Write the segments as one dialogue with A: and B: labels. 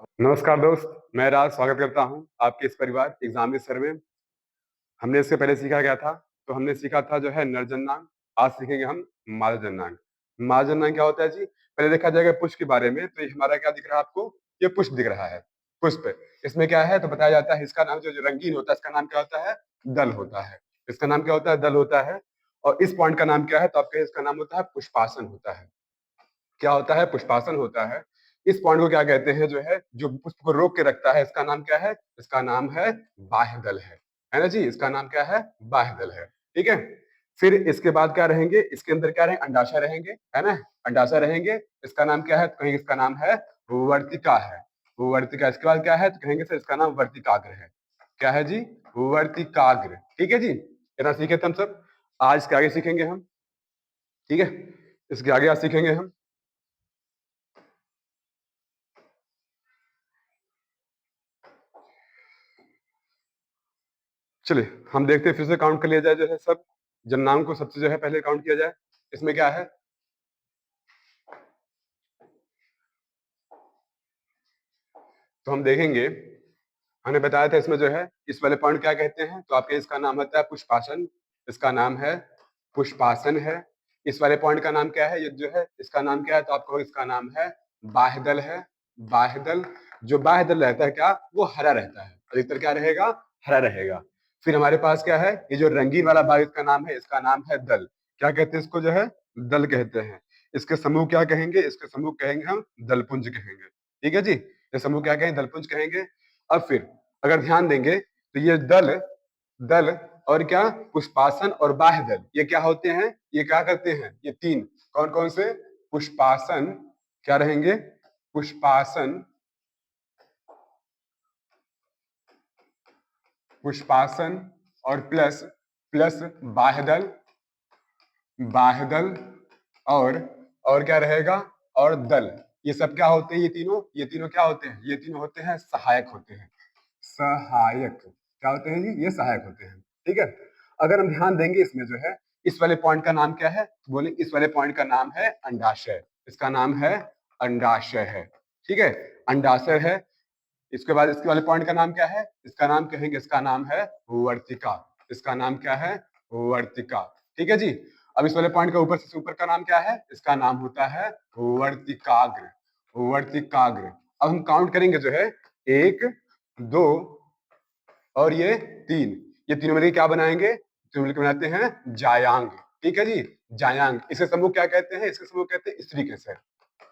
A: नमस्कार दोस्त, मैं राज स्वागत करता हूं आपके इस परिवार एग्जाम सर में। हमने इससे पहले सीखा गया था, तो हमने सीखा था जो है नरजन्नांग। आज सीखेंगे हम मादजन्नांग। मादजन्नांग क्या होता है जी? पहले देखा जाएगा पुष्प के बारे में, तो ये हमारा क्या दिख रहा है आपको? ये पुष्प दिख रहा है, पुष्प। इसमें क्या है तो बताया जाता है, इसका नाम जो रंगीन होता है इसका नाम क्या होता है? दल होता है। इसका नाम क्या होता है? दल होता है। और इस पॉइंट का नाम क्या है? तो आपके इसका नाम होता है पुष्पासन होता है। क्या होता है? पुष्पासन होता है। इस पॉइंट को क्या कहते हैं जो है, जो पुष्प को रोक के रखता है, इसका नाम क्या है? इसका नाम है बाह्य दल है ना जी? इसका नाम क्या है? बाह्य दल है। ठीक है। फिर इसके बाद क्या रहेंगे? इसके अंदर क्या रहेंगे? अंडाशय रहेंगे, है ना? अंडाशय रहेंगे। इसका नाम क्या है? तो कहेंगे इसका नाम है वर्तिका है। वर्तिका। इसके बाद क्या है तो कहेंगे सर इसका नाम वर्तिकाग्र है। क्या है जी? वर्तिकाग्र। ठीक है जी, इतना सीखे थे हम सब। आज इसके आगे सीखेंगे हम। ठीक है, इसके आगे आज सीखेंगे हम। चलिए हम देखते हैं, फिर से काउंट कर लिया जाए जो है सब। जननांग को सबसे जो है पहले काउंट किया जाए। इसमें क्या है? तो हम देखेंगे, हमने बताया था इसमें जो है इस वाले पॉइंट क्या कहते हैं, तो आपके इसका नाम होता है पुष्पासन। इसका नाम है पुष्पासन है। इस वाले पॉइंट का नाम क्या है? ये जो है इसका नाम क्या है तो आपको इसका नाम है बाह्यदल है। बाह्यदल। जो बाह्यदल रहता है क्या, वो हरा रहता है, अधिकतर क्या रहेगा? हरा रहेगा। फिर हमारे पास क्या है? ये जो रंगीन वाला भाग इसका नाम है, इसका नाम है दल। क्या कहते हैं इसको जो है? दल कहते हैं। इसके समूह क्या कहेंगे? इसके समूह कहेंगे हम दलपुंज कहेंगे। ठीक है जी, ये समूह क्या कहेंगे? दलपुंज कहेंगे। अब फिर अगर ध्यान देंगे तो ये दल, दल और क्या, पुष्पासन और बाह्य दल, ये क्या होते हैं? ये क्या करते हैं? ये तीन कौन कौन से? पुष्पासन क्या रहेंगे? पुष्पासन, पुष्पासन और प्लस, प्लस बाह्य दल, बाह्य दल और क्या रहेगा? और दल। ये सब क्या होते हैं? ये तीनों क्या होते हैं? ये तीनों होते हैं सहायक होते हैं। सहायक क्या होते हैं जी? ये सहायक होते हैं। ठीक है। अगर हम ध्यान देंगे इसमें जो है, इस वाले पॉइंट का नाम क्या है? बोले इस वाले पॉइंट का नाम है अंडाशय। इसका नाम है अंडाशय है। ठीक है, अंडाशय है। इसके बाद इसके वाले पॉइंट का नाम क्या है? इसका नाम कहेंगे, इसका नाम है वर्तिका। इसका नाम क्या है? वर्तिका। ठीक है जी। अब इस वाले पॉइंट का ऊपर से ऊपर का नाम क्या है? इसका नाम होता है वर्तिकाग्र। वर्तिकाग्र। अब हम काउंट करेंगे जो है, एक, दो और ये तीन। ये तीनों मिलकर क्या बनाएंगे? तीनों मिलकर बनाते हैं जायांग। ठीक है जी, जायांग। इसके समूह क्या कहते हैं? इसके समूह कहते हैं स्त्री केसर।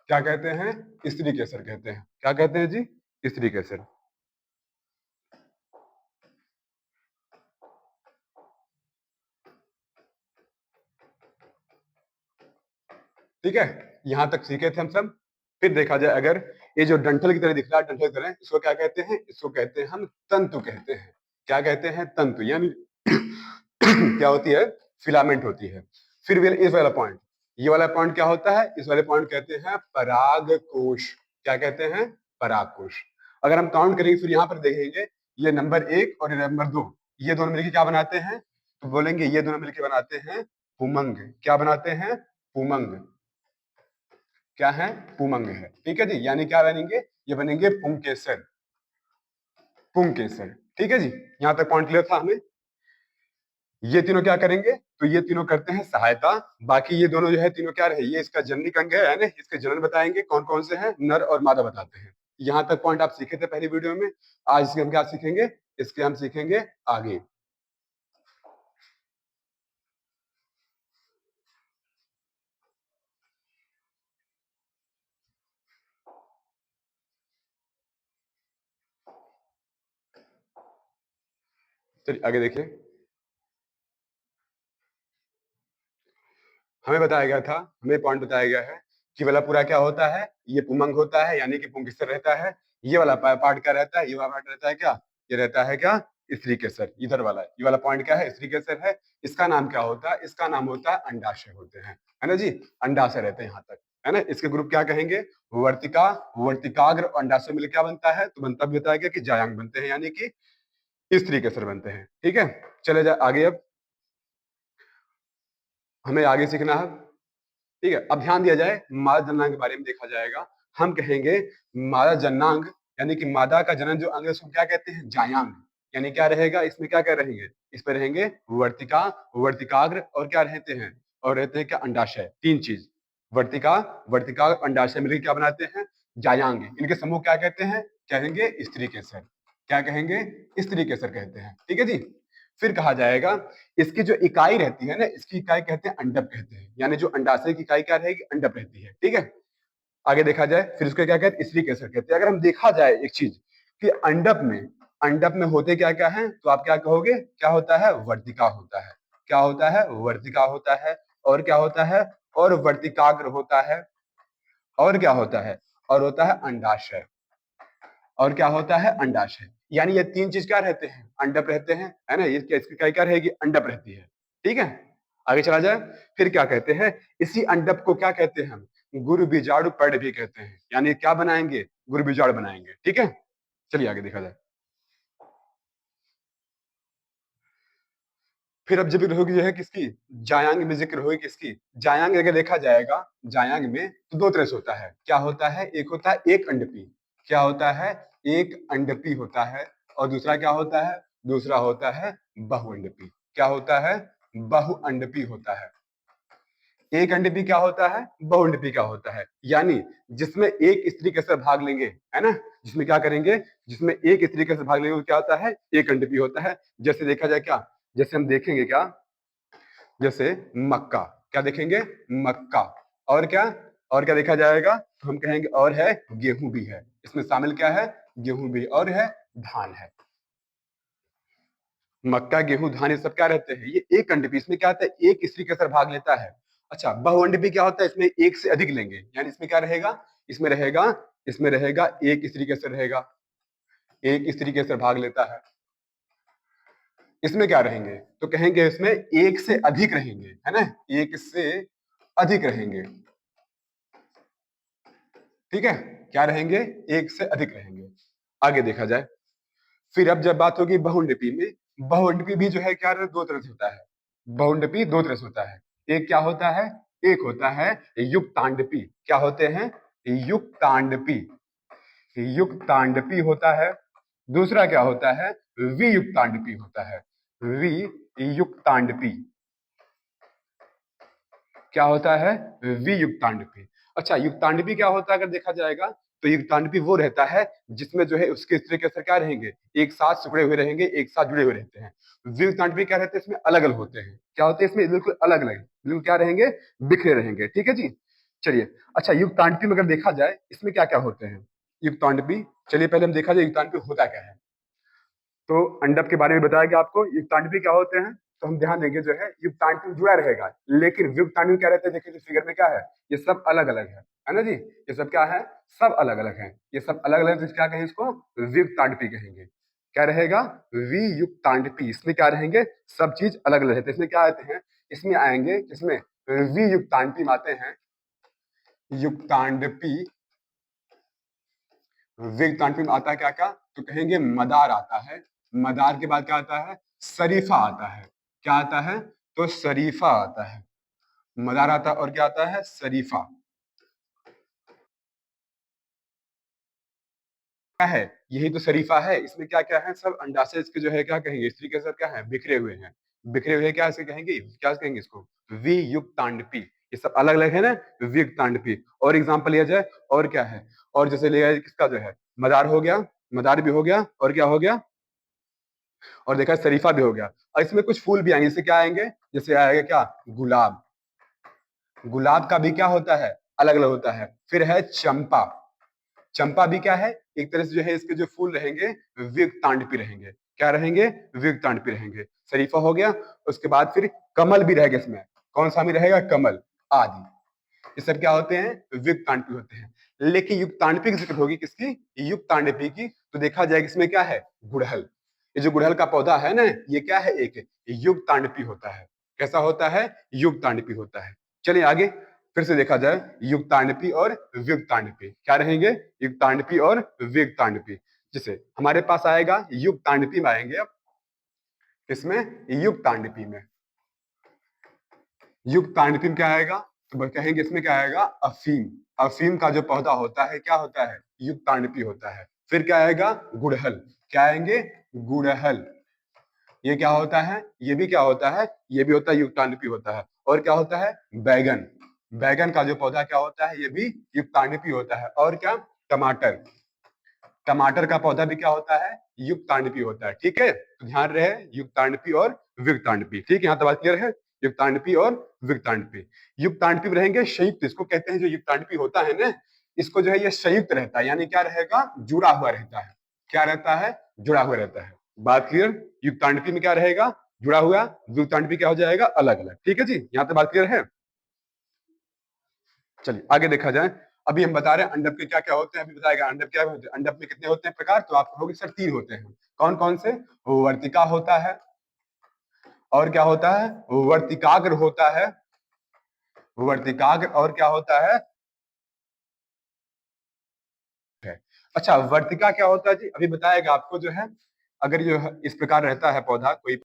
A: क्या कहते हैं? स्त्री केसर कहते हैं। क्या कहते हैं जी? स्त्री केसर। ठीक है, यहां तक सीखे थे हम सब। फिर देखा जाए अगर, ये जो डंठल की तरह दिख रहा है, डंठल की तरह, इसको क्या कहते हैं? इसको कहते हैं हम तंतु कहते हैं। क्या कहते हैं? तंतु। यानी क्या होती है? फिलामेंट होती है। फिर भी इस वाला पॉइंट, ये वाला पॉइंट क्या होता है? इस वाले पॉइंट कहते हैं पराग कोश। क्या कहते हैं? पराग कोश। अगर हम काउंट करेंगे फिर यहाँ पर देखेंगे, ये नंबर एक और ये नंबर दो, ये दोनों मिलकर क्या बनाते हैं? तो बोलेंगे ये दोनों मिलकर बनाते हैं पुमंग। क्या बनाते हैं? पुमंग। क्या है? पुमंग है। ठीक है जी, यानी क्या बनेंगे? ये बनेंगे पुंकेसर। पुंकेसर। ठीक है जी, यहां तक पॉइंट क्लियर था हमें। ये तीनों क्या करेंगे? तो ये तीनों करते हैं सहायता। बाकी ये दोनों जो है तीनों क्या रहे? ये इसका जननिक अंग है ना, इसके जनन बताएंगे कौन कौन से हैं, नर और मादा बताते हैं। यहां तक पॉइंट आप सीखे थे पहली वीडियो में। आज इसके हम क्या सीखेंगे? इसके हम सीखेंगे आगे। चलिए आगे देखिए। हमें बताया गया था, हमें पॉइंट बताया गया है कि वाला पूरा क्या होता है? ये पुमंग होता है, यानी कि पुंकेसर रहता है। ये वाला पार्ट क्या रहता है? ये वाला पार्ट रहता है क्या? ये रहता है क्या? स्त्री केसर। इधर वाला, ये वाला पॉइंट क्या है? स्त्री केसर है। इसका नाम क्या होता है? इसका नाम होता है अंडाशय होते हैं, है ना जी? अंडाशय रहते हैं यहाँ तक, है ना? इसके ग्रुप क्या कहेंगे? वर्तिका, वर्तिकाग्र और अंडाशय मिलकर क्या बनता है? तो बनता भी बताया गया कि जायांग बनते हैं, यानी कि स्त्री केसर बनते हैं। ठीक है, चले जाए आगे। अब हमें आगे सीखना है। ठीक है, अब ध्यान दिया जाए, मादा जननांग के बारे में देखा जाएगा। हम कहेंगे मादा जननांग, यानी कि मादा का जनन जो अंग है उसको क्या कहते हैं, जायांग। यानी क्या रहेगा इसमें, क्या क्या रहेंगे इस पर, रहेंगे वर्तिका, वर्तिकाग्र और क्या रहते हैं, और रहते हैं क्या, अंडाशय। तीन चीज, वर्तिका, वर्तिका, अंडाशय मिलकर क्या बनाते हैं, जायांग। इनके समूह क्या कहते हैं, कहेंगे स्त्री केसर। क्या कहेंगे, स्त्री केसर कहते हैं। ठीक है जी। फिर कहा जाएगा इसकी जो इकाई रहती है ना, इसकी इकाई कहते हैं अंडप कहते हैं। यानी जो अंडाशय की इकाई क्या रहेगी, अंडप रहती है। ठीक है। आगे देखा जाए फिर उसको क्या कहते हैं, स्त्री केसर कहते हैं। अगर हम देखा जाए एक चीज कि अंडप में होते क्या क्या है, तो आप क्या कहोगे, क्या होता है, वर्तिका होता है। क्या होता है, वर्तिका होता है। और क्या होता है, और वर्तिकाग्र होता है। और क्या होता है, और होता है अंडाशय। और क्या होता है, अंडाशय। यानी ये तीन चीज क्या रहते हैं, अंडप रहते हैं, है ना। ये इसकी इकाई क्या रहेगी, अंडप रहती है। ठीक है। आगे चला जाए, फिर क्या कहते हैं, इसी अंडप को क्या कहते हैं हम, गुरु बीजाणु पर्ण भी कहते हैं। यानी क्या बनाएंगे, गुरु बीजाणु बनाएंगे। ठीक है। चलिए आगे देखा जाए। फिर अब जब होगी जो है किसकी, जायांग में जिक्र होगी किसकी, जायांग अगर देखा जाएगा, जायांग में तो दो तरह से होता है। क्या होता है, एक होता है एक अंडपी। क्या होता है, एक अंडपी होता है। और दूसरा क्या होता है, दूसरा होता है बहुअंडपी। क्या होता है, बहुअंडपी होता है। एक अंडपी क्या होता है, बहुअंडपी क्या होता है। यानी जिसमें एक स्त्री के साथ भाग लेंगे, है ना, जिसमें क्या करेंगे, जिसमें एक स्त्री के साथ भाग लेंगे वो क्या होता है, एक अंडपी होता है। जैसे देखा जाए क्या, जैसे हम देखेंगे क्या, जैसे मक्का, क्या देखेंगे, मक्का। और क्या, और क्या देखा जाएगा, तो हम कहेंगे और है गेहूं भी है। इसमें शामिल क्या है, गेहूं भी, और है धान है। मक्का, गेहूं, धान, ये सब क्या रहते हैं, ये एक अंडपी। इसमें क्या होता है, एक स्त्री के साथ भाग लेता है। अच्छा, बहुअंडपी क्या होता है, इसमें एक से अधिक लेंगे। यानी इसमें क्या रहेगा, इसमें रहेगा, इसमें रहेगा एक स्त्री के साथ रहेगा, एक स्त्री के साथ भाग लेता है। इसमें क्या रहेंगे, तो कहेंगे इसमें एक से अधिक रहेंगे, है ना, एक से अधिक रहेंगे। ठीक है, क्या रहेंगे, एक से अधिक रहेंगे। आगे देखा जाए, फिर अब जब बात होगी बहुंडपी में, बहुंडपी भी जो है क्या, दो तरह से होता है। बहुंडपी दो तरह से होता है। एक क्या होता है, एक होता है युक्तांडपी। क्या होते हैं, युक्तांडपी, युक्तांडपी होता है। दूसरा क्या होता है, वियुक्तांडपी होता है, वियुक्तांडपी। क्या होता है, वियुक्तांडपी। अच्छा, युक्तांडपी क्या होता है अगर देखा जाएगा, तो युक्तांडपी वो रहता है जिसमें जो है उसके स्त्री के असर क्या रहेंगे, एक साथ सिकुड़े हुए रहेंगे, एक साथ जुड़े हुए रहते हैं। वियुक्तांडपी क्या रहते हैं, इसमें अलग अलग होते हैं। क्या होते हैं इसमें, बिल्कुल अलग अलग, बिल्कुल क्या रहेंगे, बिखरे रहेंगे। ठीक है जी। चलिए, अच्छा युक्तांडपी में अगर देखा जाए इसमें क्या क्या होते हैं, युक्तांडपी, चलिए पहले हम देखा जाए युक्तांडपी होता क्या है। तो अंडप के बारे में बताया गया आपको, युक्तांडपी क्या होते हैं, तो हम ध्यान देंगे जो है युक्तांडपी जुड़ा रहेगा, लेकिन वियुक्तांडपी क्या रहता है, देखिए जो फिगर में क्या है, ये सब अलग अलग है ना जी। ये सब क्या है, सब अलग अलग है। ये सब अलग अलग, तो क्या कहें इसको, वियुक्तांडपी कहेंगे। क्या रहेगा, वियुक्तांडपी। इसमें क्या रहेंगे, सब चीज अलग अलग रहते हैं। इसमें क्या आते हैं, इसमें आएंगे, इसमें वियुक्तांडपी में आते हैं, युक्तांडपी, विक्तांडपी में आता है क्या क्या, तो कहेंगे मदार आता है। मदार के बाद क्या आता है, शरीफा आता है। क्या आता है, तो शरीफा आता है। मदार आता है और क्या आता है, शरीफा। क्या है, यही तो शरीफा है। इसमें क्या क्या है, सब अंडाशय इसके जो है क्या कहेंगे, स्त्री के साथ क्या है, बिखरे हुए हैं। बिखरे हुए क्या इसे कहेंगे, क्या कहेंगे इसको, वियुक्तांडपी। ये सब अलग अलग है ना, वियुक्तांडपी। और एग्जांपल लिया जाए, और क्या है, और जैसे लिया जाए किसका जो है, मदार हो गया, मदार भी हो गया, और क्या हो गया, और देखा शरीफा भी हो गया। और इसमें कुछ फूल भी आएंगे, जैसे क्या आएंगे, जैसे आएगा क्या, गुलाब। गुलाब का भी क्या होता है, अलग अलग होता है। फिर है चंपा। चंपा भी क्या है, एक तरह से जो है इसके जो फूल रहेंगे वियुक्तांडपी रहेंगे। क्या रहेंगे, वियुक्तांडपी रहेंगे। शरीफा हो गया, उसके बाद फिर कमल भी रहेगा इसमें। कौन सा भी रहेगा, कमल आदि। ये सब क्या होते हैं, वियुक्तांडपी होते हैं। लेकिन युक्तांडपी की जिक्र होगी किसकी, युक्तांडपी की, तो देखा जाएगा इसमें क्या है, गुड़हल। ये जो गुड़हल का पौधा है ना, ये क्या है, एक युक्तांडपी होता है। कैसा होता है, युक्तांडपी होता है। चलिए आगे, फिर से देखा जाए युक्तांडपी और वियुक्तांडपी क्या रहेंगे, युक्तांडपी और वियुक्तांडपी। जैसे हमारे पास आएगा युक्तांडपी में आएंगे अब, इसमें युक्तांडपी में, युक्तांडपी में क्या आएगा, तो कहेंगे इसमें क्या आएगा, अफीम। अफीम का जो पौधा होता है क्या होता है, युक्तांडपी होता है। फिर क्या आएगा, गुड़हल। क्या आएंगे, गुड़हल। ये क्या होता है, ये भी क्या होता है, ये भी होता है युक्तांडपी होता है। और क्या होता है, बैगन। बैगन का जो पौधा क्या होता है, ये भी युक्तांडपी होता है। और क्या, टमाटर। टमाटर का पौधा भी क्या होता है, युक्तांडपी होता है। ठीक है, तो ध्यान रहे युक्तांडपी और विक्तांडपी। ठीक है, यहाँ तक बात क्लियर है, युक्तांडपी और विक्तांडपी। युक्तांडपी रहेंगे संयुक्त, इसको कहते हैं, जो युक्तांडपी होता है ना, इसको जो है ये संयुक्त रहता है, यानी क्या रहेगा, जुड़ा हुआ रहता है। क्या रहता है, जुड़ा हुआ रहता है। बात क्लियर, युक्तांडपी में क्या रहेगा, जुड़ा हुआ, विक्तांडपी क्या हो जाएगा, अलग अलग। ठीक है जी, यहाँ तक बात क्लियर है। चलिए आगे देखा जाए। अभी हम बता रहे हैं अंडप के क्या क्या होते हैं, अभी बताएगा अंडप क्या होते हैं। अंडप में कितने होते हैं प्रकार, तो आप कहोगे सर 3 होते हैं। कौन कौन से, वर्तिका होता है, और क्या होता है, वर्तिकाग्र होता है, वर्तिकाग्र, और क्या होता है। अच्छा, वर्तिका क्या होता है जी, अभी बताएगा आपको जो है। अगर जो है इस प्रकार रहता है पौधा कोई,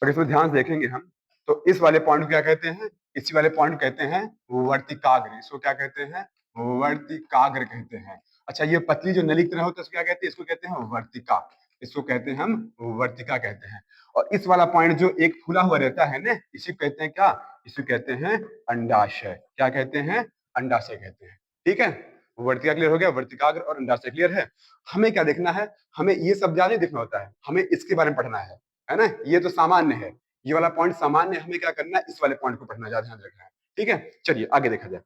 A: और इसमें ध्यान से देखेंगे हम, तो इस वाले पॉइंट को क्या कहते हैं, इसी वाले पॉइंट को कहते हैं वर्तिकाग्र। इसको क्या कहते हैं, वर्तिकाग्र कहते हैं। अच्छा, ये पतली जो नली की तरह होता है, इसको क्या कहते हैं, इसको कहते हैं वर्तिका। इसको कहते हैं हम वर्तिका कहते हैं। और इस वाला पॉइंट जो एक फूला हुआ रहता है ना, इसी को कहते हैं क्या, इसी को कहते हैं अंडाशय। क्या कहते हैं, अंडाशय कहते हैं। ठीक है, वर्तिका क्लियर हो गया, वर्तिकाग्र और अंडाशय क्लियर है। हमें क्या देखना है, हमें ये सब ज्यादा नहीं देखना होता है, हमें इसके बारे में पढ़ना है ना। ये तो सामान्य है, ये वाला पॉइंट सामान्य है, हमें क्या करना है, इस वाले पॉइंट को पढ़ना, ज्यादा ध्यान रखना है। ठीक है, चलिए आगे देखा जाए।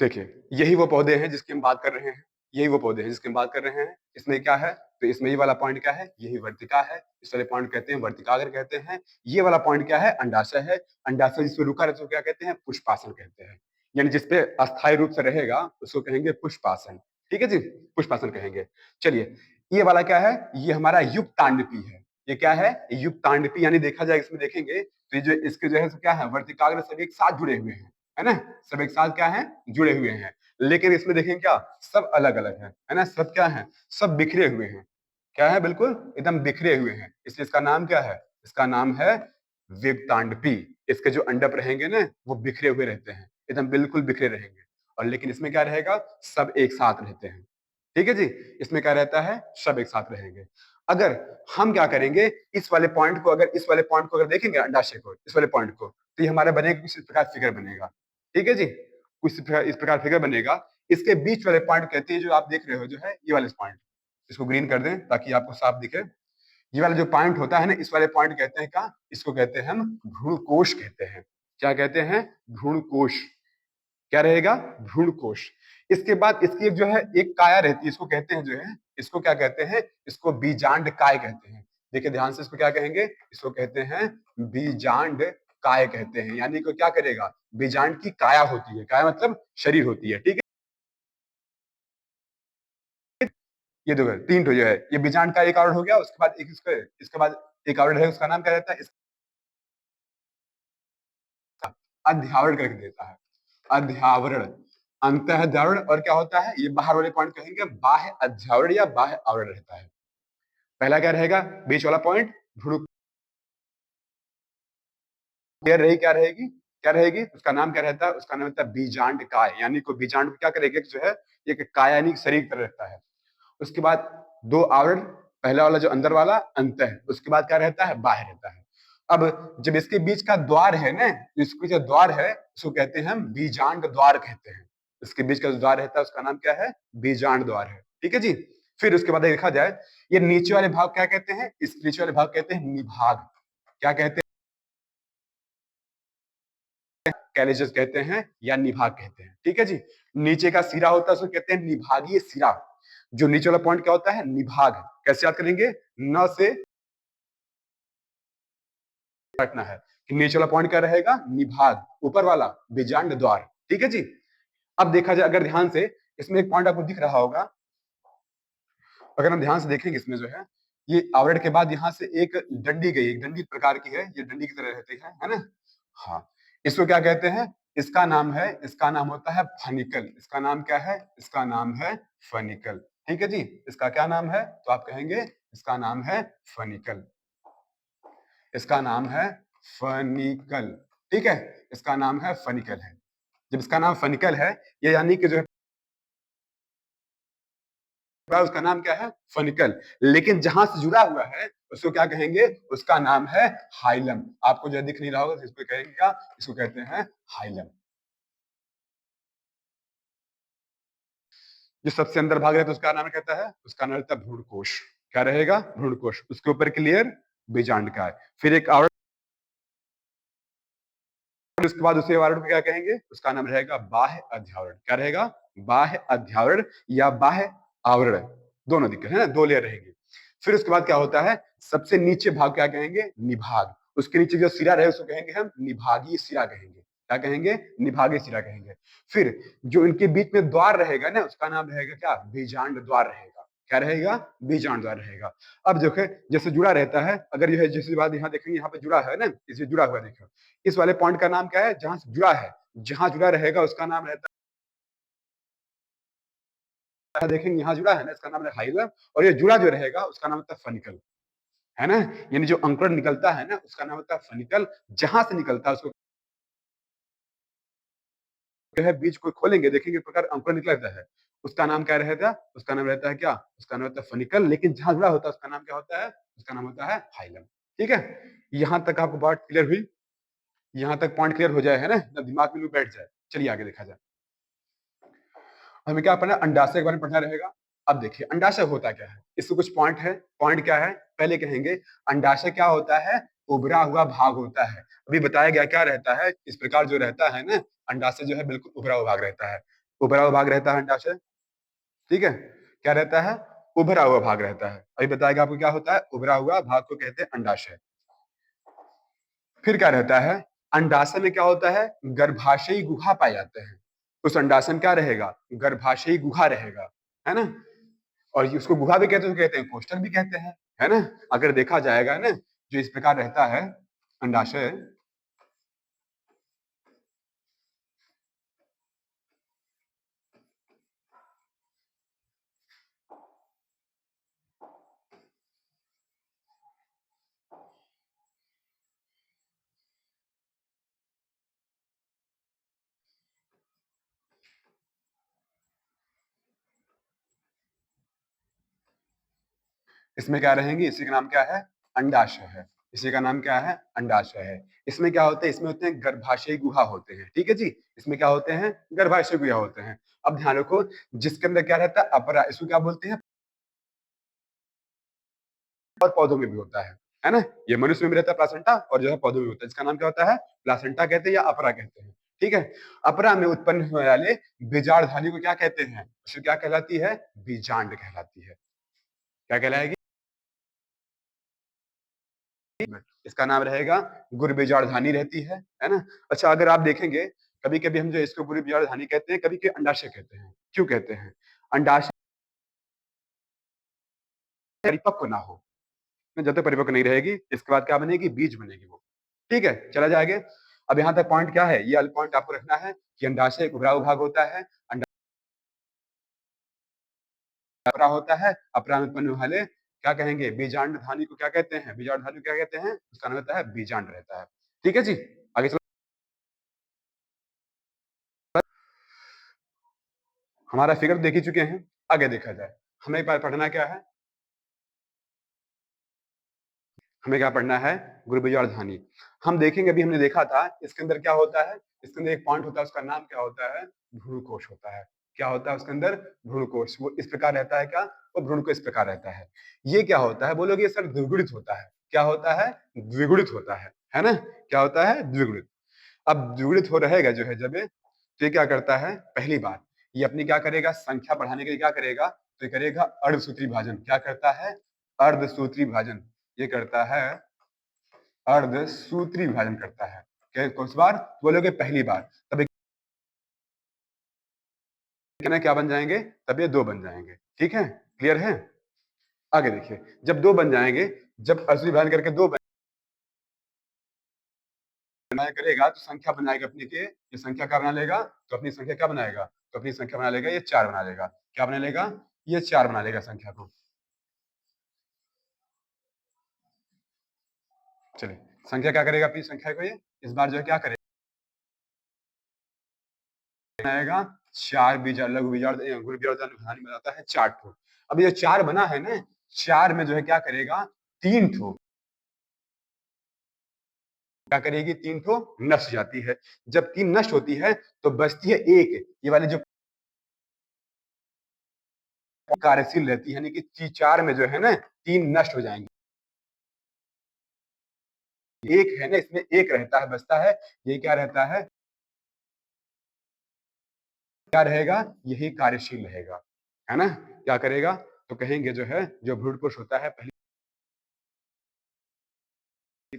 A: देखिए, यही वो पौधे हैं जिसकी हम बात कर रहे हैं, यही वो पौधे हैं जिसकी हम बात कर रहे हैं। इसमें क्या है, तो इसमें ये वाला पॉइंट क्या है, यही वर्तिका है। इस वाले पॉइंट कहते हैं वर्तिकाग्र कहते हैं। ये वाला पॉइंट क्या है, अंडाशय है। अंडाशय जिसपे रुका रहता है उसको क्या कहते हैं, पुष्पासन कहते हैं। यानी जिसपे अस्थायी रूप से रहेगा उसको कहेंगे पुष्पासन। ठीक है जी, पुष्पासन कहेंगे। चलिए, ये वाला क्या है, ये हमारा युक्तांडपी है। ये क्या है, युक्तांडपी, यानी देखा जाए इसमें देखेंगे तो ये जो इसके जो है क्या है, वर्तिकाग्र सभी एक साथ जुड़े हुए हैं, है ना। सब एक साथ क्या है, जुड़े हुए हैं। लेकिन इसमें देखेंगे क्या, सब अलग अलग है ना। सब क्या है, सब बिखरे हुए हैं। क्या है, बिल्कुल एकदम बिखरे हुए हैं, इसलिए इसका नाम क्या है, इसका नाम है विक्तांडपी। इसके जो अंडप रहेंगे ना, वो बिखरे हुए रहते हैं, एकदम बिल्कुल बिखरे रहेंगे। और लेकिन इसमें क्या रहेगा, सब एक साथ रहते हैं। ठीक है जी, इसमें क्या रहता है, सब एक साथ रहेंगे। अगर हम क्या करेंगे, इस वाले पॉइंट को, अगर इस वाले पॉइंट को अगर देखेंगे अंडाशय को, इस वाले पॉइंट को, तो ये हमारा बनेगा कुछ इस प्रकार फिगर बनेगा। ठीक है जी, कुछ इस प्रकार फिगर बनेगा। इसके बीच वाले पॉइंट कहते हैं, जो आप देख रहे हो जो है ये वाले पॉइंट, इसको ग्रीन कर दें ताकि आपको साफ दिखे। ये वाला जो पॉइंट होता है ना, इस वाले पॉइंट कहते हैं क्या, इसको कहते हैं हम भ्रूणकोश कहते हैं। क्या कहते हैं, भ्रूणकोश। क्या रहेगा, भ्रूणकोश। इसके बाद इसकी एक जो है एक काया रहती है, इसको कहते हैं जो है, इसको क्या कहते हैं, इसको बीजांड काय कहते हैं। देखिए ध्यान से, इसको क्या कहेंगे, इसको कहते हैं बीजांड काय कहते हैं। यानी कि क्या करेगा, बीजांड की काया होती है, काया मतलब शरीर होती है। ठीक है, ये देखो 3 जो है, ये बीजांड का एक आवरण हो गया। उसके बाद एक इसके बाद एक आवरण है, उसका नाम क्या रहता है, इसका अध्यावरण करके देता है, अध्यावरण। अंतःध्यावरण, और क्या होता है, ये बाहर वाले पॉइंट कहेंगे बाह्य अध्यावरण या बाह्य आवरण रहता है। पहला क्या रहेगा, बीच वाला पॉइंट भ्रूण, रही क्या रहेगी, क्या रहेगी, उसका नाम क्या रहता है, उसका नाम रहता है बीजांड काय। यानी को बीजांड क्या करेगा, जो है एक काय यानी शरीर की तरह रहता है। उसके बाद 2 आवरण, पहला वाला जो अंदर वाला अंत है, उसके बाद क्या रहता है, बाह्य रहता है। अब जब इसके बीच का द्वार है ना, इसके जो द्वार है उसको कहते हैं हम बीजांड द्वार कहते हैं। इसके बीच का जो द्वार रहता है उसका नाम क्या है, बीजांड द्वार है। ठीक है जी, फिर उसके बाद देखा जाए, ये नीचे वाले भाग क्या कहते हैं, इस नीचे वाले भाग कहते हैं निभाग। क्या कहते हैं, कैलिजेस कहते हैं या निभाग कहते हैं। ठीक है जी, नीचे का सिरा होता है उसको कहते हैं निभागीय सिरा। जो नीचे वाला पॉइंट क्या होता है, निभाग। कैसे याद करेंगे, न से रखना है कि नीचे वाला पॉइंट क्या रहेगा, निभाग, ऊपर वाला बीजांड द्वार। ठीक है जी। अब देखा जाए, अगर ध्यान से, इसमें एक पॉइंट आपको दिख रहा होगा, अगर हम ध्यान से देखेंगे इसमें जो है, ये आवरण के बाद यहाँ से एक डंडी गई, एक डंडी प्रकार की है, ये डंडी की तरह रहती है ना। हाँ, इसको क्या कहते हैं, इसका नाम है, इसका नाम होता है फनिकल। इसका नाम क्या है, इसका नाम है फनिकल। ठीक है जी, इसका क्या नाम है? तो आप कहेंगे इसका नाम है फनिकल। इसका नाम है फनिकल। ठीक है, इसका नाम है फनिकल है। जब इसका नाम फनिकल है, ये यानी कि जो है उसका नाम क्या है? फनिकल। लेकिन जहां से जुड़ा हुआ है उसको क्या कहेंगे? उसका नाम है हाइलम। आपको जो दिख नहीं रहा होगा तो इसको कहेंगे क्या? इसको कहते हैं हाइलम। जो सबसे अंदर भाग रहता है उसका नाम कहता है, उसका नाम रहता है भ्रूणकोश। क्या रहेगा? भ्रूणकोश। उसके ऊपर क्लियर बीजांड का है। फिर एक आवरण, उसके बाद उसी आवरण को क्या कहेंगे? उसका नाम रहेगा बाह्य अध्यावरण। क्या रहेगा? बाह्य अध्यावरण या बाह्य आवरण, दोनों दिक्कत है ना, दो लेयर रहेगी। फिर उसके बाद क्या होता है? सबसे नीचे भाग क्या कहेंगे? निभाग। उसके नीचे जो सिरा रहे उसको कहेंगे हम निभागीय सिरा कहेंगे। क्या कहेंगे? निभागीय सिरा कहेंगे। फिर जो इनके बीच में द्वार रहेगा ना, उसका नाम रहेगा क्या? बीजांड द्वार रहेगा। क्या रहेगा? बीजांड द्वार रहेगा। अब देखो जैसे जुड़ा रहता है, अगर यह जैसे बात यहाँ देखेंगे, यहाँ पे जुड़ा है ना, इसे जुड़ा हुआ देखो, इस वाले पॉइंट का नाम क्या है? जहां से जुड़ा है, जहां जुड़ा रहेगा उसका नाम रहता है, देखेंगे यहाँ जुड़ा है ना, इसका नाम है हाइलम। और ये जुड़ा जो रहेगा उसका नाम होता है फनिकल, है ना। यानी जो अंकुरण निकलता है ना उसका नाम होता है फनिकल। जहां से निकलता है उसको जो है बीज को खोलेंगे, देखेंगे प्रकार अंकुरण निकलता है, उसका नाम क्या रहता है? उसका नाम रहता है क्या? उसका नाम होता है फनिकल। लेकिन जहां जुड़ा होता है उसका नाम क्या होता है? उसका नाम होता है हाइलम। ठीक है, यहां तक आपको बात क्लियर हुई? यहां तक पॉइंट क्लियर हो जाए, है ना, दिमाग में बैठ जाए। चलिए आगे देखा जाए। हमें क्या पढ़ना है? अंडाशय के बारे में पढ़ना रहेगा। अब देखिए अंडाशय होता क्या है, इससे कुछ पॉइंट है। पॉइंट क्या है? पहले कहेंगे अंडाशय क्या होता है? उभरा हुआ भाग होता है। अभी बताया गया क्या रहता है, इस प्रकार जो रहता है ना, अंडाशय जो है बिल्कुल उभरा हुआ भाग रहता है। उभरा हुआ भाग रहता है अंडाशय। ठीक है, क्या रहता है? उभरा हुआ भाग रहता है। अभी बताएगा आपको क्या होता है? उभरा हुआ भाग को कहते हैं अंडाशय। फिर क्या रहता है? अंडाशय में क्या होता है? गर्भाशयी गुहा पाए जाते हैं। उस अंडाशय में क्या रहेगा? गर्भाशयी गुहा रहेगा, है ना। और उसको गुहा भी कहते हैं, कोष्ठक भी कहते हैं, है ना। अगर देखा जाएगा ना, जो इस प्रकार रहता है अंडाशय, इसमें क्या रहेंगी? इसी का नाम क्या है? अंडाशय है। इसी का नाम क्या है? अंडाशय है। इसमें क्या होते हैं? इसमें होते हैं गर्भाशयी गुहा होते हैं। ठीक है जी, इसमें क्या होते हैं? गर्भाशय गुहा होते हैं। अब ध्यान रखो, जिसके अंदर क्या रहता है? अपरा, इसको क्या बोलते हैं? और पौधों में भी होता है ना। ये मनुष्य में भी रहता है प्लासेंटा, और जो है पौधों में होता है, इसका नाम क्या होता है? प्लासेंटा कहते हैं या अपरा कहते हैं। ठीक है, अपरा में उत्पन्न होने वाले बीजाणुधानी को क्या कहते हैं? उसको क्या कहलाती है? बीजांड कहलाती है। क्या कहलाएगी? इसका नाम रहेगा गुरु बीजाणुधानी रहती है ना। अच्छा, अगर आप देखेंगे कभी कभी हम जो इसको गुरु बीजाणुधानी कहते हैं, कभी कभी अंडाशय कहते हैं। क्यों कहते हैं? अंडाशय परिपक्व ना हो, जब तक परिपक्व नहीं रहेगी, इसके बाद क्या बनेगी? बीज बनेगी वो। ठीक है, चला जाएगा। अब यहाँ तक पॉइंट क्या है? ये वाला पॉइंट आपको रखना है कि अंडाशय एक उभरा हुआ भाग होता है, अपरा होता है, अपरा में उत्पन्न वाले क्या कहेंगे? बीजांड धानी को क्या कहते हैं? बीजांड धानी को क्या कहते हैं? उसका नाम होता है बीजांड रहता है। ठीक है जी, आगे चलो। हमारा फिगर देख ही चुके हैं, आगे देखा जाए। हमें पढ़ना क्या है? हमें क्या पढ़ना है? गुरु बीज और धानी। हम देखेंगे, अभी हमने देखा था इसके अंदर क्या होता है। इसके अंदर एक पॉइंट होता है, उसका नाम क्या होता है? भ्रूणकोश होता है। क्या होता है उसके अंदर? भ्रूणकोश। वो इस प्रकार रहता है क्या? वो भ्रूण को इस प्रकार रहता है। ये क्या होता है? बोलोगे सर द्विगुणित होता है। क्या होता है? द्विगुणित होता है ना। क्या होता है? द्विगुणित। अब द्विगुणित हो रहेगा जो है जब ये, तो ये क्या करता है? पहली बात, ये अपनी क्या करेगा? संख्या बढ़ाने के लिए क्या करेगा? तो ये करेगा अर्धसूत्री भाजन। क्या करता है? अर्धसूत्री भाजन। ये करता है अर्धसूत्री विभाजन करता है। कौन सी बार? बोलोगे पहली बार। तब क्या बन जाएंगे? तब ये दो बन जाएंगे। ठीक है, क्लियर है? आगे देखिए, जब दो बन जाएंगे, जब अर्धसूत्री विभाजन करके दो बनाया करेगा तो संख्या बनाएगा अपनी के, ये संख्या क्या बना लेगा? तो अपनी संख्या क्या बनाएगा? तो अपनी संख्या बना लेगा, ये चार बना लेगा। क्या बना लेगा? ये 4 बना लेगा संख्या को। चलिए संख्या क्या करेगा अपनी संख्या को, ये इस बार जो है क्या करेगा, आएगा 4 बीजा लघु बीजा गुरु बीजा कहानी में आता है 4 ठो। अब ये 4 बना है ना, 4 में जो है क्या करेगा, 3 ठो क्या करेगी, 3 ठो नष्ट हो जाती है। जब 3 नष्ट होती है तो बचती है 1, ये वाली जो कार्यशील रहती है, यानी कि 4 में जो है ना 3 नष्ट हो जाएंगे। एक है ना, इसमें एक रहता है, बचता है, ये क्या रहता है, क्या रहेगा, यही कार्यशील रहेगा, है ना। क्या करेगा, तो कहेंगे जो है जो भ्रूणपोष होता है पहले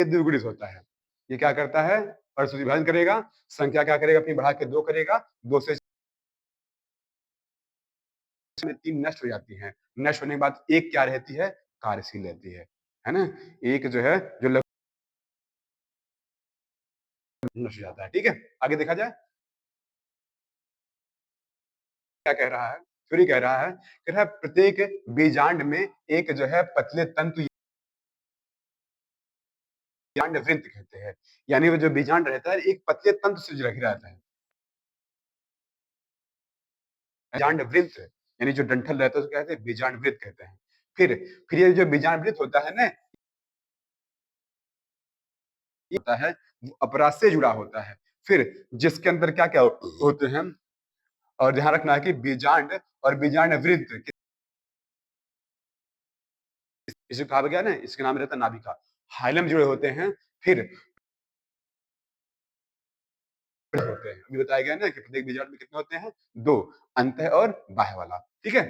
A: द्विगुणित होता है। ये क्या करता है, परस्पर विभाजन करेगा, संख्या क्या करेगा अपनी बढ़ा के 2 करेगा, 2 से 3 नष्ट हो जाती है। नष्ट होने के बाद एक क्या रहती है, कार्यशील रहती है ना। एक जो है जो नष्ट हो जाता है। ठीक है, आगे देखा जाए क्या कह रहा है, फिर ही कह रहा है, कह रहा है प्रत्येक बीजांड में एक जो है पतले तंतु बीजांड वृंत कहते हैं, यानी वो जो बीजांड रहता है एक पतले तंतु से जुड़ा रहता है। बीजांड वृंत यानी जो डंठल रहता है उसको कहते हैं बीजांड वृत्त कहते हैं। फिर ये जो बीजांड वृत्त होता है ना, होता है वो अपराध से जुड़ा होता है। फिर जिसके अंदर क्या क्या होते हैं, और ध्यान रखना है कि बीजांड और बीजांड वृत्त, इसे कहा गया ना, इसके नाम रहता है नाभिका, हाइलम जुड़े होते हैं। फिर होते हैं, अभी बताया गया ना कि प्रत्येक बीजांड में कितने होते हैं, 2, अंतः और बाह्य वाला। ठीक है,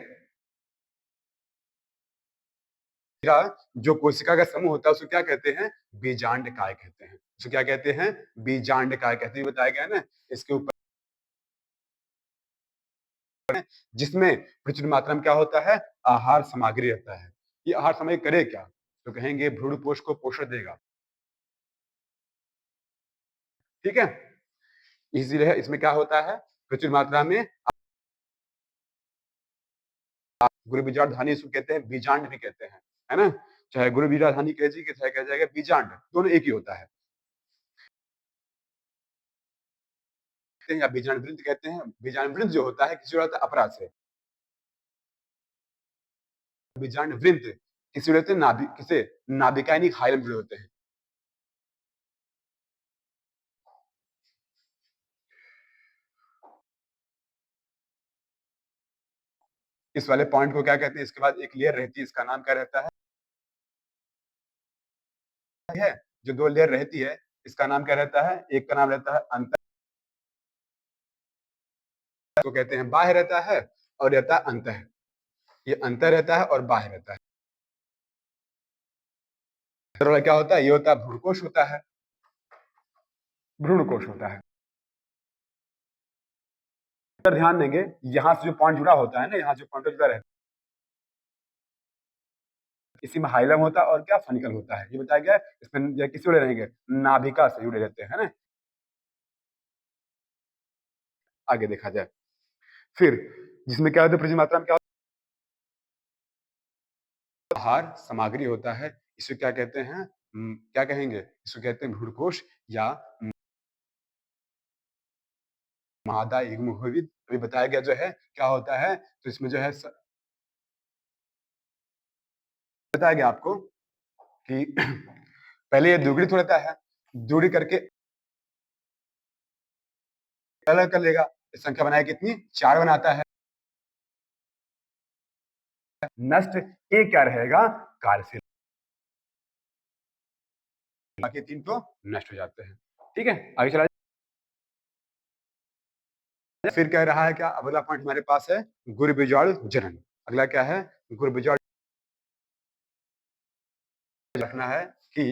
A: जो कोशिका का समूह होता है उसको क्या कहते हैं, बीजांड काय कहते हैं। उसको क्या कहते हैं, बीजांड काय कहते हैं, बताया गया ना इसके ऊपर, जिसमें प्रचुर मात्रा में क्या होता है, आहार सामग्री रहता है। ये आहार सामग्री करे क्या, तो कहेंगे भ्रूणपोष को पोषण देगा। ठीक है, इसीलिए इसमें क्या होता है, प्रचुर मात्रा में गुरु बीजांड धानी इसको कहते हैं, बीजांड भी कहते हैं, है ना। चाहे गुरु बीजांड धानी कह जी, चाहे कह जाएगा बीजांड, दोनों एक ही होता है, या बीजांड वृंत कहते हैं। बीजांड वृंत जो होता है किसी होता है अपराध से, बीजांड वृंत किसी होते हैं नाभि, किसे नाभिका यानी हाइलम जुड़े होते हैं। इस वाले पॉइंट को क्या कहते हैं, इसके बाद एक लेयर रहती है, इसका नाम क्या रहता है, जो 2 लेयर रहती है इसका नाम क्या रहता है, एक का नाम रहता है अंतर, को कहते हैं बाह्य रहता है, और रहता है अंतः। ये अंतर रहता है और बाह्य रहता है। क्या होता है, ये होता है भ्रूणकोश होता है, भ्रूणकोश होता है। ध्यान देंगे, यहाँ से जो पॉइंट जुड़ा होता है ना, यहाँ जो पॉइंट जुड़ा रहता है, इसी में हाइलम होता है और क्या फनिकल होता है, ये बताया गया है। इसमें किस जुड़े रहेंगे, नाभिका से जुड़े रहते हैं ना। आगे देखा जाए, फिर जिसमें क्या होता है, प्रचुर मात्रा में क्या होता है, आहार सामग्री होता है, इसे क्या कहते हैं, क्या कहेंगे, इसको कहते हैं भ्रूणकोश या मादा युग्म विविध। अभी बताया गया जो है क्या होता है, तो इसमें जो है बताया गया आपको कि पहले ये द्विगुणित होता है, दूरी करके अलग कर लेगा, संख्या बनाए कितनी, 4 बनाता है, नष्ट ए क्या रहेगा, कार्यशील, बाकी 3 तो नष्ट हो जाते हैं। ठीक है, आगे चला, फिर कह रहा है क्या, अगला पॉइंट हमारे पास है गुरु बीजाणु जनन। अगला क्या है, गुरु बीजाणु रखना है कि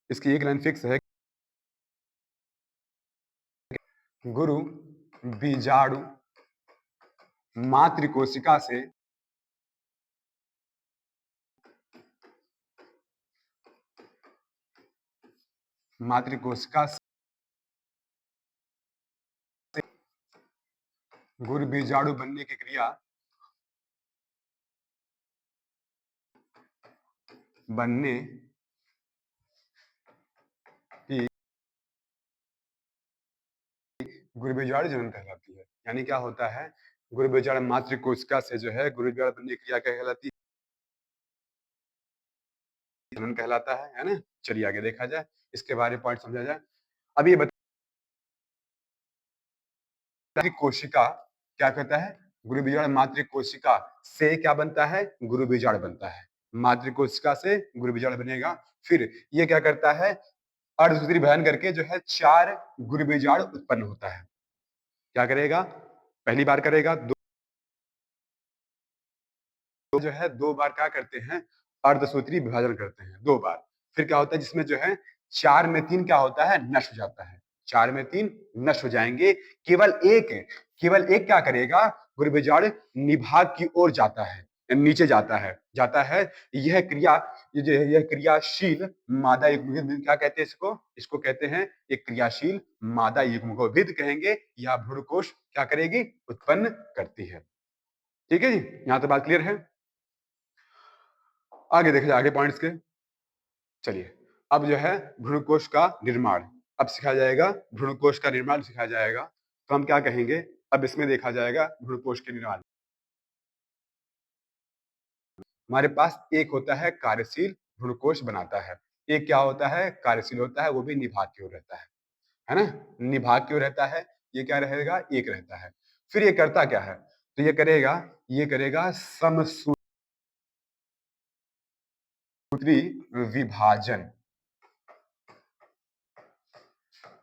A: इसकी एक लाइन फिक्स है, गुरु बीजाणु मातृकोशिका से मातृकोशिका गुरु बीजाणु बनने की क्रिया बनने की गुरु बीजाणु जनन कहलाती है। यानी क्या होता है, गुरु बीजाणु मातृ कोशिका से जो है गुरु बीजाणु बनने की क्रिया क्या कहलाती है, जनन कहलाता है ना। चलिए आगे देखा जाए, इसके बारे में पॉइंट समझा जाए। अब ये बता कोशिका क्या कहता है, गुरु बीजाणु मातृ कोशिका से क्या बनता है, गुरु बीजाणु बनता है। मातृ कोशिका से गुरु बीजाणु बनेगा। फिर ये क्या करता है, अर्धसूत्री बहन करके जो है 4 गुरु बीजाणु उत्पन्न होता है। क्या करेगा, पहली बार करेगा, जो है 2 बार क्या करते हैं, अर्धसूत्री विभाजन करते हैं 2 बार। फिर क्या होता है, जिसमें जो है 4 में 3 क्या होता है, नष्ट हो जाता है। 4 में 3 नष्ट हो जाएंगे। केवल एक क्या करेगा, गुरु बीजाणु निभाग की ओर जाता है, नीचे जाता है। यह क्रियाशील मादा युग्मविद क्या कहते हैं इसको, कहते हैं एक क्रियाशील मादा युग्मविद कहेंगे, या भ्रूणकोश क्या करेगी, उत्पन्न करती है। ठीक है जी, यहां तो बात क्लियर है। आगे देखिए, आगे पॉइंट्स के चलिए। अब जो है भ्रूणकोश का निर्माण अब सिखाया जाएगा, भ्रूणकोश का निर्माण सिखाया जाएगा। तो हम क्या कहेंगे, अब इसमें देखा जाएगा भ्रूणकोश के निर्माण। हमारे पास एक होता है कार्यशील भ्रूणकोश बनाता है, एक क्या होता है, कार्यशील होता है, वो भी निभाग की ओर रहता है ना, निभाग की ओर रहता है। ये क्या रहेगा, एक रहता है। फिर ये करता क्या है, तो ये करेगा समसूत्री विभाजन।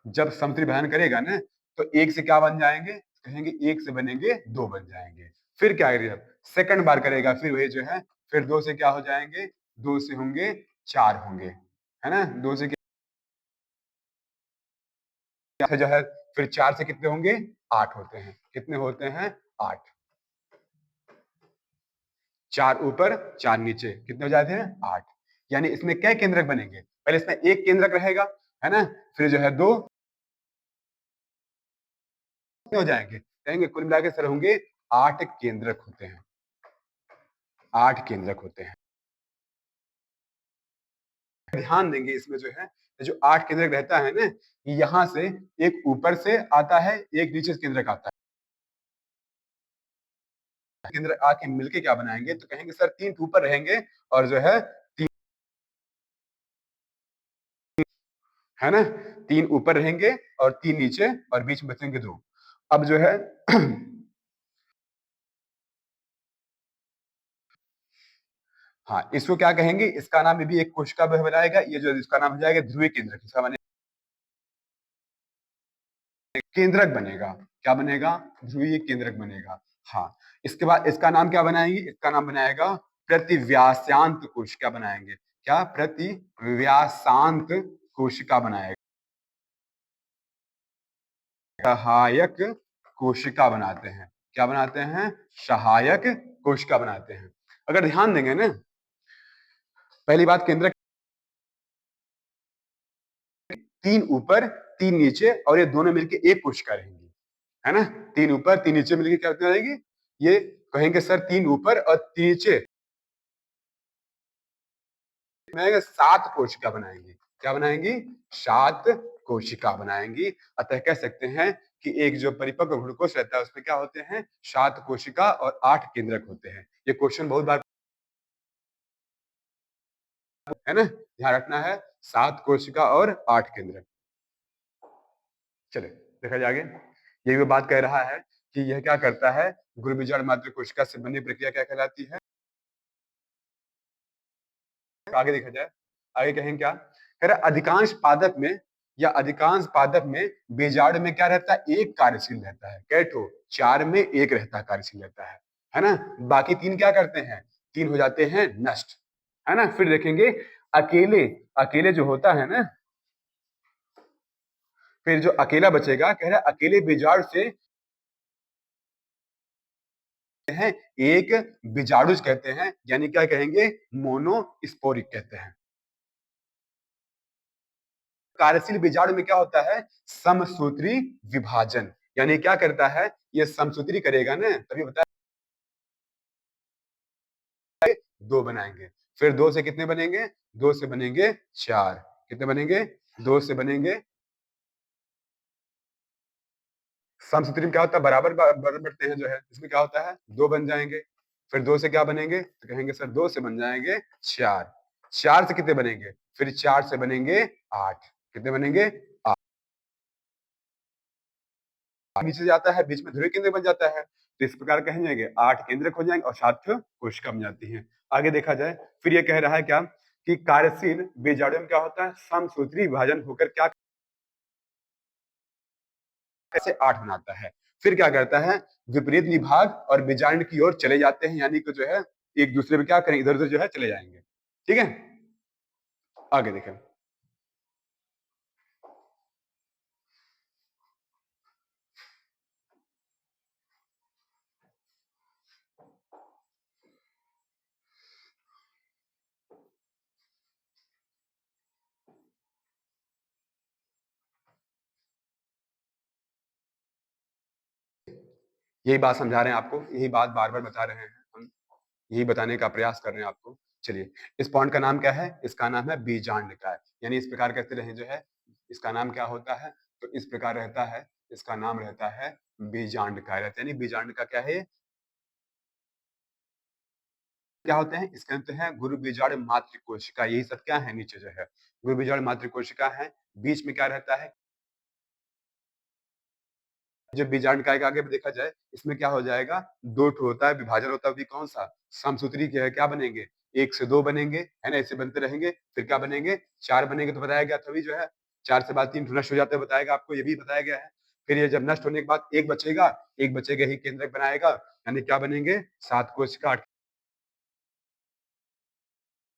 A: जब समत्री बहन करेगा ना, तो एक से क्या बन जाएंगे, कहेंगे एक से बनेंगे 2 बन जाएंगे। फिर क्या करेगा, सेकंड बार करेगा, फिर वही जो है, फिर 2 से क्या हो जाएंगे, 2 से होंगे 4 होंगे, है ना। 2 से क्या जो है, फिर 4 से कितने होंगे, 8 होते हैं। कितने होते हैं, 8। 4 ऊपर 4 नीचे कितने हो जाते हैं, 8। यानी इसमें क्या केंद्रक बनेंगे, पहले इसमें एक केंद्रक रहेगा, है ना, फिर जो है 2 हो जाएंगे, कहेंगे कुल मिला के सर होंगे 8 केंद्रक होते हैं, 8 केंद्रक होते हैं। ध्यान देंगे इसमें जो है, जो 8 केंद्रक रहता है ना, यहां से एक ऊपर से आता है, एक नीचे से केंद्रक आता है। केंद्र आके मिलके क्या बनाएंगे, तो कहेंगे सर 3 ऊपर रहेंगे और जो है 3, है ना, 3 ऊपर रहेंगे और 3 नीचे, और बीच में बचेंगे 2। अब जो है हाँ, इसको क्या कहेंगे, इसका नाम भी एक कोशिका बनाएगा, ये जो इसका नाम हो जाएगा ध्रुवीय केंद्रक। इसका बनेगा केंद्रक बनेगा, क्या बनेगा, ध्रुवीय केंद्रक बनेगा। हाँ, इसके बाद इसका नाम क्या बनाएंगे, इसका नाम बनाएगा प्रतिव्यासांत कोशिका बनाएंगे। क्या, प्रतिव्यासांत कोशिका बनाएगा, सहायक कोशिका बनाते हैं। क्या बनाते हैं, सहायक कोशिका बनाते हैं। अगर ध्यान देंगे ना, पहली बात, केंद्रक 3 ऊपर 3 नीचे, और ये दोनों मिलके एक कोशिका रहेंगी, है ना। 3 ऊपर 3 नीचे मिलके क्या रहेगी, ये कहेंगे सर 3 ऊपर और 3 नीचे 7 कोशिका बनाएंगी। क्या बनाएंगी, 7 कोशिका बनाएंगी। अतः कह सकते हैं कि एक जो परिपक्व भ्रूणकोश रहता है, उसमें क्या होते हैं, 7 कोशिका और 8 केंद्रक होते हैं। ये क्वेश्चन बहुत बार, है ना, ध्यान रखना है, 7 कोशिका और 8 केंद्रक। चले देखा जाए आगे। यही वो बात कह रहा है कि यह क्या करता है, गुरु बीजाणु मातृ कोशिका से बनने प्रक्रिया क्या कहलाती है। आगे देखा जाए, आगे कहें क्या कह रहा, अधिकांश पादप में, बीजाणु में क्या रहता है, एक कार्यशील रहता है। कैठो, 4 में एक रहता है, कार्यशील रहता है ना। बाकी 3 क्या करते हैं, 3 हो जाते हैं नष्ट, है ना। फिर देखेंगे अकेले, अकेले जो होता है ना, फिर जो अकेला बचेगा, कह रहा है अकेले बीजाणु से हैं एक बीजाणुज कहते हैं, यानी क्या कहेंगे, मोनोस्पोरिक कहते हैं। कार्यशील बीजाणु में क्या होता है, समसूत्री विभाजन, यानी क्या करता है, ये समसूत्री करेगा ना, तभी बताया 2 बनाएंगे। फिर 2 से कितने बनेंगे, 2 से बनेंगे 4। कितने बनेंगे, 2 से बनेंगे, समसूत्री में क्या होता है, बराबर बराबर बढ़ते हैं जो है, इसमें क्या होता है 2 बन जाएंगे। फिर 2 से क्या बनेंगे, तो कहेंगे सर 2 से बन जाएंगे 4। 4 से कितने बनेंगे, फिर 4 से बनेंगे 8। कितने बनेंगे, नीचे जाता है, बीच में ध्रुवीय केंद्र बन जाता है। तो इस प्रकार कह जाएंगे 8 केंद्रक हो जाएंगे और 7 कोशिका बन जाती हैं। आगे देखा जाए, फिर ये कह रहा है क्या कि कार्यशील बीजाणु में क्या होता है, समसूत्री विभाजन होकर क्या कैसे 8 बनाता है। फिर क्या करता है, विपरीत विभाग और बीजांड की ओर चले जाते हैं, यानी कि जो है एक दूसरे में क्या करेंगे, इधर उधर जो है चले जाएंगे। ठीक है, आगे देखें। यही बात समझा रहे हैं आपको, यही बात बार बार बता रहे हैं हम, यही बताने का प्रयास कर रहे हैं आपको। चलिए, इस पॉइंट का नाम क्या है, इसका नाम है बीजांड का है, यानी इस प्रकार कहते रहे जो है, इसका नाम क्या होता है, तो इस प्रकार रहता है, इसका नाम रहता है बीजांड का रहता है, यानी बीजांड का क्या है, क्या होते हैं, इसके अंत है गुरु बीजांड मातृ कोशिका, यही सब क्या है नीचे जो है गुरु बीजांड मातृ कोशिका है। बीच में क्या रहता है, जब बीजांड काय का आगे देखा जाए, इसमें क्या हो जाएगा, 2 ठो होता है, विभाजन होता है, भी कौन सा, समसूत्री के है, क्या बनेंगे, 1 से 2 बनेंगे, है ना, ऐसे बनते रहेंगे। फिर क्या बनेंगे, 4 बनेंगे, तो बताया गया तभी जो है 4 से बाद 3 ठो नष्ट हो जाते हैं, बताएगा आपको, ये भी बताया गया है। फिर ये जब नष्ट होने के बाद एक बचेगा, एक बचेगा ही केंद्रक बनाएगा, यानी क्या बनेंगे, 7 कोशिका, 8।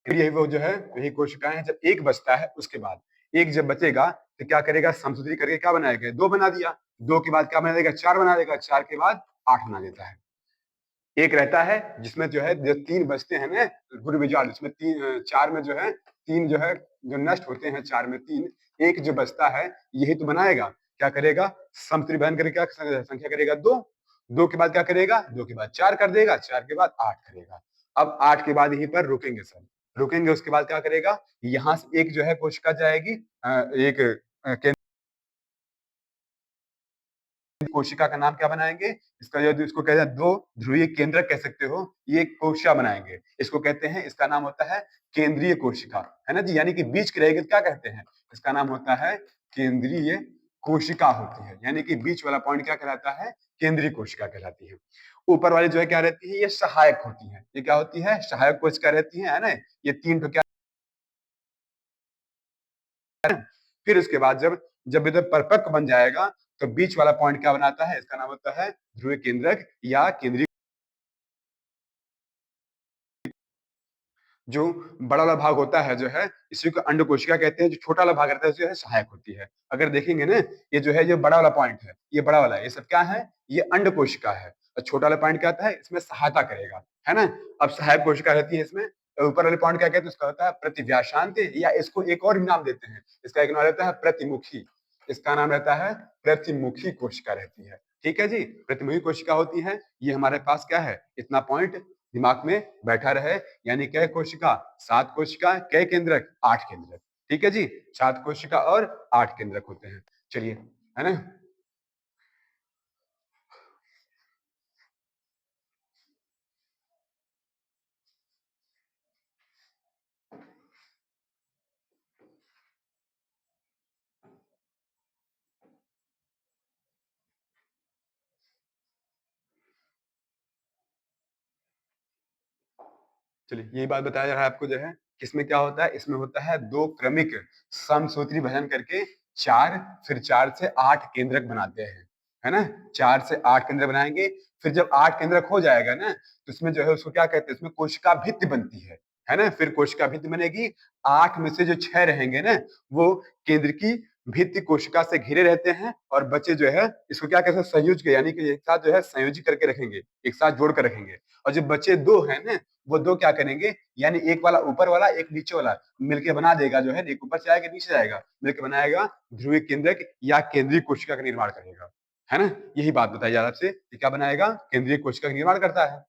A: फिर यही वो जो है, यही कोशिकाएं हैं, जब एक बचता है उसके बाद, एक जब बचेगा तो क्या करेगा, समसूत्री करके क्या बनाएगा, 2 बना दिया, 2 के बाद क्या बना देगा, 4 बना देगा, 4 के बाद 8 बना देता है। एक रहता है जिसमें जो है जो 3 बचते हैं ना, गुरु बीजांड, इसमें 3 4 में जो है 3 जो है जो नष्ट होते हैं, 4 में 3, एक जो बचता है यही तो बनाएगा, क्या करेगा, समसूत्री बहन करके क्या संख्या करेगा, 2। 2 के बाद क्या करेगा, 2 के बाद 4 कर देगा, 4 के बाद 8 करेगा। अब 8 के बाद यहीं पर रुकेंगे सर, रुकेंगे, उसके बाद क्या करेगा, यहां से एक जो है कोशिका जाएगी, एक कोशिका का नाम क्या बनाएंगे, इसका जो इसको कहते हैं 2 ध्रुवीय केंद्रक कह सकते हो, ये एक कोशिका बनाएंगे, इसको कहते हैं, इसका नाम होता है केंद्रीय कोशिका, है ना जी, यानी कि बीच की रहेगी तो क्या कहते हैं, इसका नाम होता है केंद्रीय कोशिका होती है, यानी कि बीच वाला पॉइंट क्या कहलाता है, केंद्रीय कोशिका कहलाती है। ऊपर वाली जो है क्या रहती है, ये सहायक होती है, ये क्या होती है, सहायक कोशिका रहती है ना, ये 3 तो क्या, फिर उसके बाद जब जब इधर परिपक्व बन जाएगा, तो बीच वाला पॉइंट क्या बनाता है, इसका नाम होता है ध्रुवीय केंद्रक या केंद्रीय। जो बड़ा वाला भाग होता है जो है, इसी को अंड कोशिका कहते हैं, जो छोटा वाला भाग रहता है जो है सहायक होती है। अगर देखेंगे ना, ये जो है, ये बड़ा वाला पॉइंट है, ये बड़ा वाला है, ये सब क्या है, ये अंड कोशिका है, और छोटा वाला पॉइंट क्या आता है, इसमें सहायता करेगा, है ना। अब सहायक कोशिका रहती है इसमें, ऊपर वाले पॉइंट क्या कहते हैं, उसका होता है प्रतिव्यासांत, या इसको एक और भी नाम देते हैं, इसका एक नाम रहता है प्रतिमुखी, इसका नाम रहता है प्रतिमुखी कोशिका रहती है। ठीक है जी, प्रतिमुखी कोशिका होती है, ये हमारे पास क्या है, इतना पॉइंट दिमाग में बैठा रहे, यानी कै कोशिका, 7 कोशिका, कै केंद्रक, 8 केंद्रक। ठीक है जी, 7 कोशिका और 8 केंद्रक होते हैं। चलिए, है ना। चलिए, यही बात बताया जा रहा है आपको जो है, इसमें क्या होता है, इसमें होता है 2 क्रमिक समसूत्री भजन करके 4, फिर 4 से 8 केंद्रक बनाते हैं, है ना। 4 से 8 केंद्र बनाएंगे, फिर जब 8 केंद्रक हो जाएगा ना, तो इसमें जो है उसको क्या कहते हैं, इसमें कोशिका भित्ति बनती है ना, फिर कोशिका भित्ति बनेगी, 8 में से जो 6 रहेंगे ना, वो केंद्र की भित्ति कोशिका से घिरे रहते हैं, और बच्चे जो है इसको क्या कहते हैं, संयुज के, यानी कि एक साथ जो है संयोजित करके रखेंगे, एक साथ जोड़ कर रखेंगे, और जो बच्चे 2 है ना, वो 2 क्या करेंगे, यानी एक वाला ऊपर वाला, एक नीचे वाला मिलके बना देगा जो है, एक ऊपर से आएगा, नीचे जाएगा, मिलके बनाएगा ध्रुवीय केंद्रक या केंद्रीय कोशिका का निर्माण करेगा। है ना। यही बात बताई जा रहा है आपसे कि क्या बनाएगा, केंद्रीय कोशिका का निर्माण करता है।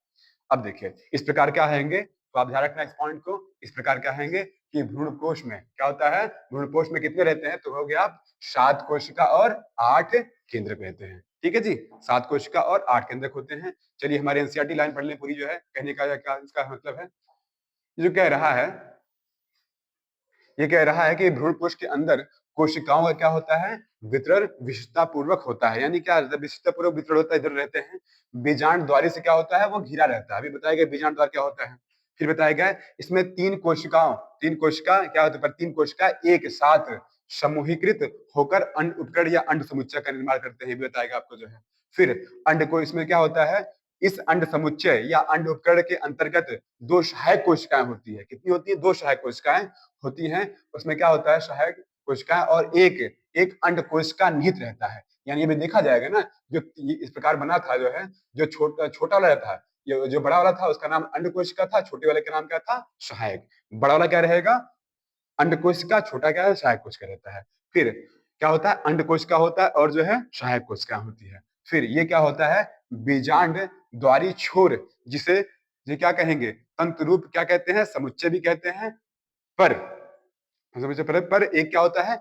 A: अब देखिए इस प्रकार क्या आएंगे, तो आप ध्यान रखना इस पॉइंट को। इस प्रकार क्या आएंगे कि भ्रूण कोश में क्या होता है, भ्रूण कोश में कितने रहते हैं, तो हो गया आप 7 कोशिका और 8 केंद्रक रहते हैं। ठीक है जी, 7 कोशिका और 8 केंद्रक होते हैं। चलिए हमारे एनसीईआरटी लाइन पढ़ लें पूरी, जो है कहने का क्या इसका मतलब है। ये जो कह रहा है, ये कह रहा है कि भ्रूण कोश के अंदर कोशिकाओं का क्या होता है, वितरण विशिष्टता पूर्वक होता है। यानी क्या विशिष्टता पूर्वक वितरण होता है, इधर रहते हैं। बीजांड द्वारी से क्या होता है, वो घिरा रहता है। अभी बताया गया बीजांड द्वार क्या होता है। फिर बताया गया इसमें 3 कोशिका क्या होता है, 3 कोशिका एक साथ समूहीकृत होकर अंड उपकरण या अंड समुच्चय का निर्माण करते हैं, बताएगा आपको जो है। फिर अंड को इसमें क्या होता है, इस अंड समुच्चय या अंड उपकरण के अंतर्गत 2 सहायक कोशिकाएं होती है। कितनी होती है, 2 सहायक कोशिकाएं होती हैं। उसमें क्या होता है, सहायक कोशिका और एक अंड कोशिका निहित रहता है। यानी ये भी देखा जाएगा ना, जो इस प्रकार बना था जो है, जो छोटा वाला था, ये जो बड़ा वाला था उसका नाम अंड कोशिका था, छोटे वाले का नाम क्या था, सहायक। बड़ा वाला क्या रहेगा, अंड कोशिका, छोटा क्या है, सहायक कोशिका रहता है। फिर क्या होता है, अंड कोशिका होता है और जो है सहायक कोशिका होती है। फिर ये क्या होता है, बीजांड द्वारी छोर, जिसे ये क्या कहेंगे, तंतु रूप क्या कहते हैं, समुच्चय भी कहते हैं। पर एक क्या होता है,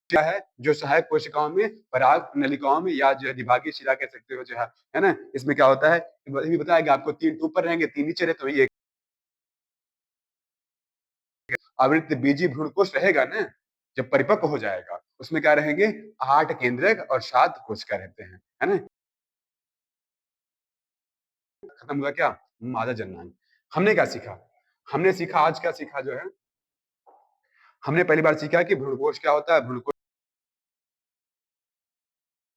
A: क्या है, जो सहायक कोशिकाओं में पराग नलिकाओं में या जो विभागीय शिरा कह सकते हो जो है ना, इसमें क्या होता है, ये बताएगा आपको। 3 ऊपर रहेंगे, 3 नीचे रहते, वही एक आवृत्त बीजी भ्रूणकोश रहेगा ना, जब परिपक्व हो जाएगा उसमें क्या रहेंगे, 8 केंद्रक और 7 कोशिका रहते हैं, है ना। खत्म हुआ क्या, मादा जननांग। हमने क्या सीखा, हमने सीखा, आज क्या सीखा जो है, हमने पहली बार सीखा कि भ्रूणकोश क्या होता है, भ्रूणकोश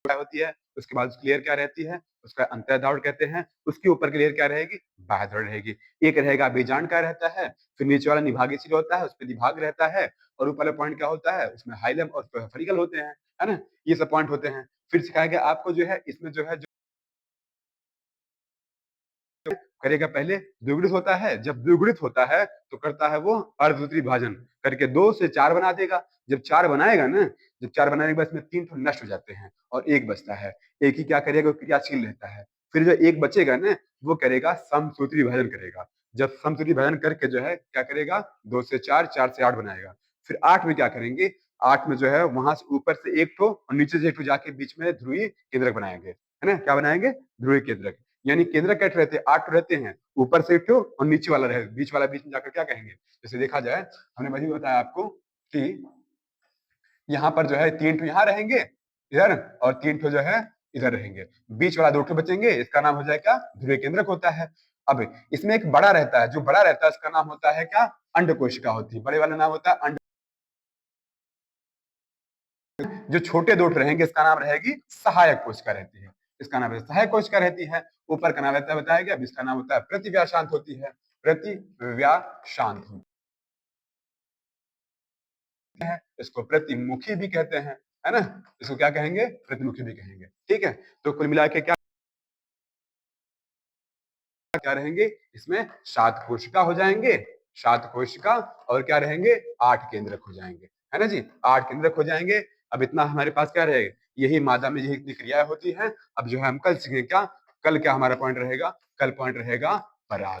A: क्या होती है, उसके बाद उसकी लेयर क्या रहती है, उसका अंतर्धावड़ कहते हैं। उसके ऊपर की लेयर क्या रहेगी, बाह्यधावड़ रहेगी। एक रहेगा बीजांड का रहता है, फिर नीचे वाला निभागीय छिद्र होता है, उसपे निभाग रहता है, और ऊपर वाला पॉइंट क्या होता है, उसमें हाइलम और फरिकल होते हैं, है ना। ये सब पॉइंट होते हैं। फिर सिखाया गया आपको जो है, इसमें जो है करेगा, पहले द्विगुणित होता है, जब द्विगुणित होता है तो करता है वो अर्धसूत्री विभाजन करके 2 से 4 बना देगा। जब 4 बनाएगा ना, जब 4 बनाने के बाद इसमें 3 तो नष्ट हो जाते हैं और एक बचता है। एक ही क्या करेगा, क्रियाशील रहता है। फिर जो एक बचेगा ना, वो करेगा समसूत्री विभाजन करेगा। जब समसूत्री विभाजन करके जो है क्या करेगा, 2 से 4, 4 से 8 बनाएगा। फिर 8 में क्या करेंगे, 8 में जो है वहां से ऊपर से एक ठो और नीचे से एक ठो जाके बीच में ध्रुवीय केंद्रक बनाएंगे, है ना। क्या बनाएंगे, ध्रुवीय केंद्रक। यानी केंद्र कैट रहते हैं, 8 रहते हैं, ऊपर से एक ठो और नीचे वाला रहे, बीच वाला बीच में जाकर क्या कहेंगे। जैसे देखा जाए, हमने वही बताया आपको कि यहाँ पर जो है 3 ठो यहाँ रहेंगे इधर, और 3 ठो जो है इधर रहेंगे। बीच वाला 2 ठो बचेंगे, इसका नाम हो जाएगा ध्रुवीय केंद्रक होता है। अब इसमें एक बड़ा रहता है, जो बड़ा रहता है इसका नाम होता है क्या, अंड कोशिका होती है। बड़े वाला नाम होता है अंड। जो छोटे 2 रहेंगे इसका नाम रहेगी सहायक कोशिका रहती है। इसका नाम है सहायक कोशिका रहती है। ऊपर का नाम रहता है, बताया गया, इसका नाम होता है प्रतिव्याशांत होती है, प्रतिव्याशांत है। इसको प्रतिमुखी भी कहते हैं, है ना। इसको क्या कहेंगे, प्रतिमुखी भी कहेंगे। ठीक है, तो कुल मिला के क्या क्या रहेंगे, इसमें 7 कोशिका हो जाएंगे, 7 कोशिका, और क्या रहेंगे, 8 केंद्रक हो जाएंगे, है ना जी, 8 केंद्रक हो जाएंगे। अब इतना हमारे पास क्या रहेगा, यही मादा में यही क्रियाएं होती है। अब जो है हम कल सीखेंगे क्या, कल क्या हमारा पॉइंट रहेगा, कल पॉइंट रहेगा पराग।